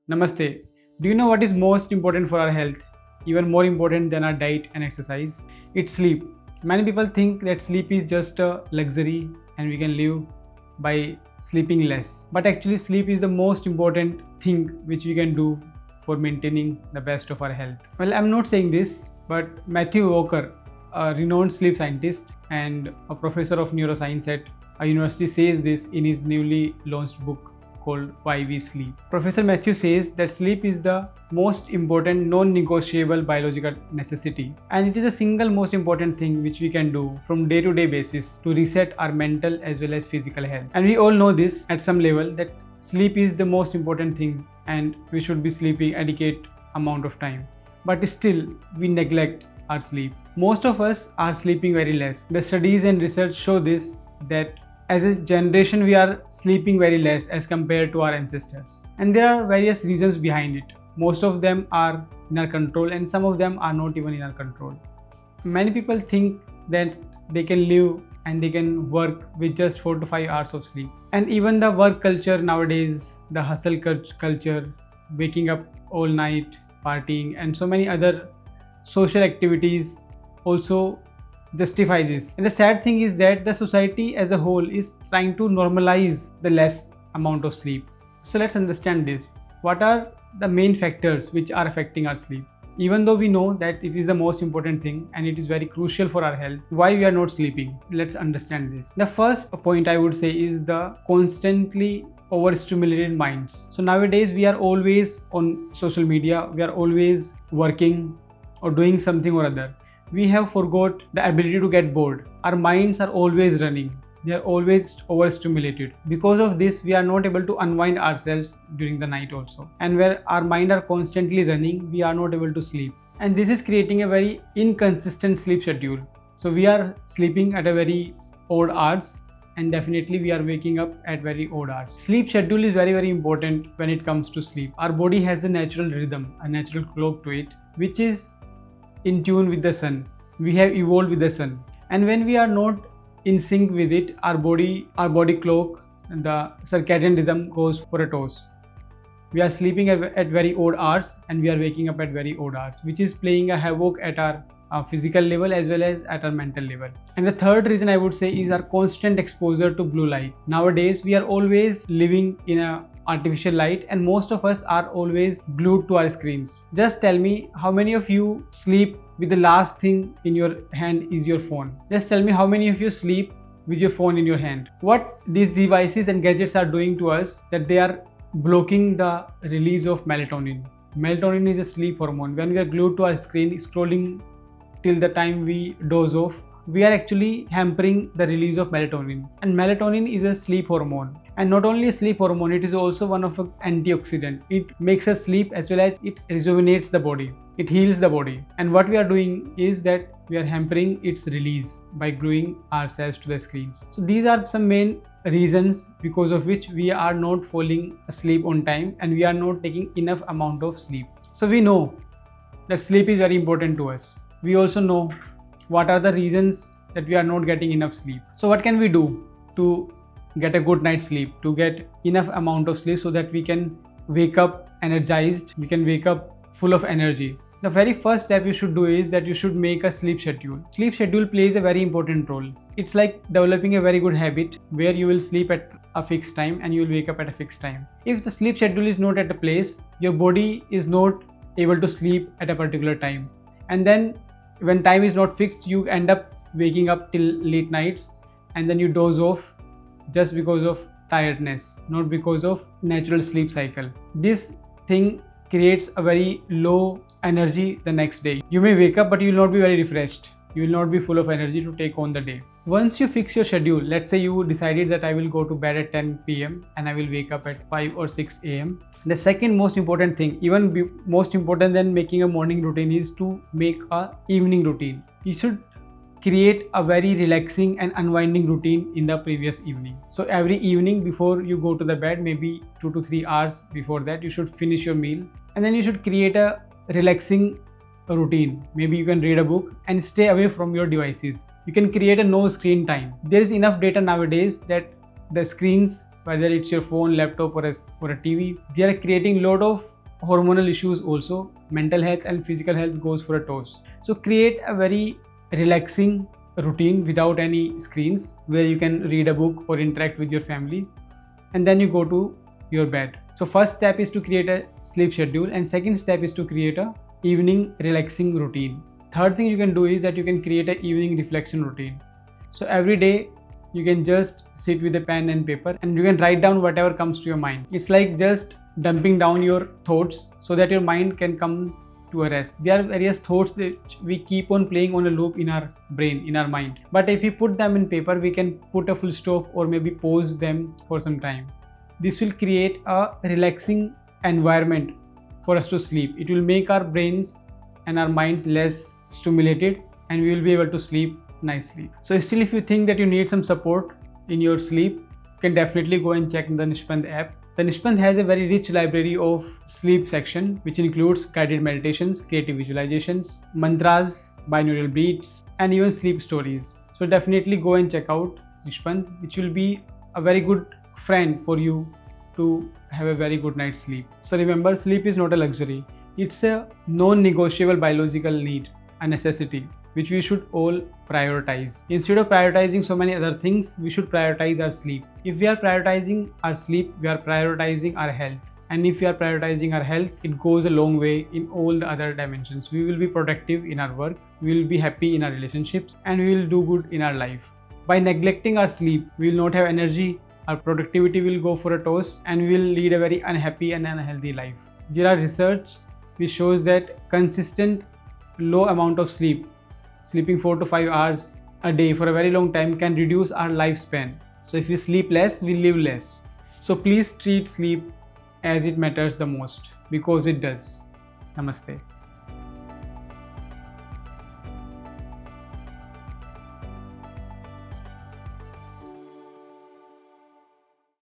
Namaste. Do you know what is most important for our health? Even more important than our diet and exercise? It's sleep. Many people think that sleep is just a luxury and we can live by sleeping less. But actually, sleep is the most important thing which we can do for maintaining the best of our health. Well, I'm not saying this, but Matthew Walker, a renowned sleep scientist and a professor of neuroscience at a university, says this in his newly launched book called Why We Sleep. Professor Matthew says that sleep is the most important non-negotiable biological necessity, and it is the single most important thing which we can do from day-to-day basis to reset our mental as well as physical health. And we all know this at some level that sleep is the most important thing and we should be sleeping adequate amount of time. But still we neglect our sleep. Most of us are sleeping very less. The studies and research show this, that as a generation we are sleeping very less as compared to our ancestors, and there are various reasons behind it. Most of them are in our control and some of them are not even in our control. Many people think that they can live and they can work with just 4 to 5 hours of sleep, and even the work culture nowadays, the hustle culture, waking up all night, partying and so many other social activities also justify this. And the sad thing is that the society as a whole is trying to normalize the less amount of sleep. So let's understand this. What are the main factors which are affecting our sleep? Even though we know that it is the most important thing and it is very crucial for our health, why we are not sleeping? Let's understand this. The first point I would say is the constantly overstimulated minds. So nowadays we are always on social media, we are always working or doing something or other. We have forgot the ability to get bored. Our minds are always running. They are always overstimulated. Because of this, we are not able to unwind ourselves during the night also. And where our mind are constantly running, we are not able to sleep. And this is creating a very inconsistent sleep schedule. So we are sleeping at a very odd hours, and definitely we are waking up at very odd hours. Sleep schedule is very important when it comes to sleep. Our body has a natural rhythm, a natural clock to it, which is in tune with the sun. We have evolved with the sun, and when we are not in sync with it, our body clock, the circadian rhythm goes for a toss. We are sleeping at very odd hours and we are waking up at very odd hours, which is playing a havoc at our physical level as well as at our mental level. And the third reason I would say is our constant exposure to blue light. Nowadays we are always living in a artificial light and most of us are always glued to our screens. Just tell me how many of you sleep with the last thing in your hand is your phone. Just tell me how many of you sleep with your phone in your hand. What these devices and gadgets are doing to us, that they are blocking the release of melatonin. Melatonin is a sleep hormone. When we are glued to our screen scrolling till the time we doze off, we are actually hampering the release of melatonin. And melatonin is a sleep hormone. And not only a sleep hormone, it is also one of an antioxidant. It makes us sleep as well as it rejuvenates the body. It heals the body. And what we are doing is that we are hampering its release by gluing ourselves to the screens. So these are some main reasons because of which we are not falling asleep on time and we are not taking enough amount of sleep. So we know that sleep is very important to us. We also know what are the reasons that we are not getting enough sleep. So what can we do to get a good night's sleep, to get enough amount of sleep so that we can wake up energized, we can wake up full of energy? The very first step you should do is that you should make a sleep schedule. Sleep schedule plays a very important role. It's like developing a very good habit where you will sleep at a fixed time and you will wake up at a fixed time. If the sleep schedule is not at a place, your body is not able to sleep at a particular time. And then when time is not fixed, you end up waking up till late nights and then you doze off just because of tiredness, not because of natural sleep cycle. This thing creates a very low energy the next day. You may wake up but you will not be very refreshed. You will not be full of energy to take on the day. Once you fix your schedule, let's say you decided that I will go to bed at 10 p.m. and I will wake up at 5 or 6 a.m. The second most important thing, even most important than making a morning routine, is to make an evening routine. You should create a very relaxing and unwinding routine in the previous evening. So every evening before you go to the bed, maybe 2 to 3 hours before that, you should finish your meal and then you should create a relaxing routine. Maybe you can read a book and stay away from your devices. You can create a no screen time. There is enough data nowadays that the screens, whether it's your phone, laptop or a TV, they are creating a lot of hormonal issues also, mental health and physical health goes for a toss. So create a very relaxing routine without any screens, where you can read a book or interact with your family, and then you go to your bed. So first step is to create a sleep schedule, and second step is to create a evening relaxing routine. Third thing you can do is that you can create an evening reflection routine. So every day you can just sit with a pen and paper and you can write down whatever comes to your mind. It's like just dumping down your thoughts so that your mind can come to a rest. There are various thoughts that we keep on playing on a loop in our brain, in our mind. But if we put them in paper, we can put a full stop or maybe pause them for some time. This will create a relaxing environment for us to sleep. It will make our brains and our minds less stimulated, and we will be able to sleep nicely. So still, if you think that you need some support in your sleep, you can definitely go and check the Nispand app. The Nispand has a very rich library of sleep section, which includes guided meditations, creative visualizations, mantras, binaural beats, and even sleep stories. So definitely go and check out Nispand, which will be a very good friend for you to have a very good night's sleep. So remember, sleep is not a luxury. It's a non-negotiable biological need, a necessity, which we should all prioritize. Instead of prioritizing so many other things, we should prioritize our sleep. If we are prioritizing our sleep, we are prioritizing our health. And if we are prioritizing our health, it goes a long way in all the other dimensions. We will be productive in our work, we will be happy in our relationships, and we will do good in our life. By neglecting our sleep, we will not have energy, our productivity will go for a toss, and we will lead a very unhappy and unhealthy life. There are research which shows that consistent low amount of sleep, sleeping 4 to 5 hours a day for a very long time, can reduce our lifespan. So if we sleep less, we live less. So please treat sleep as it matters the most, because it does. Namaste.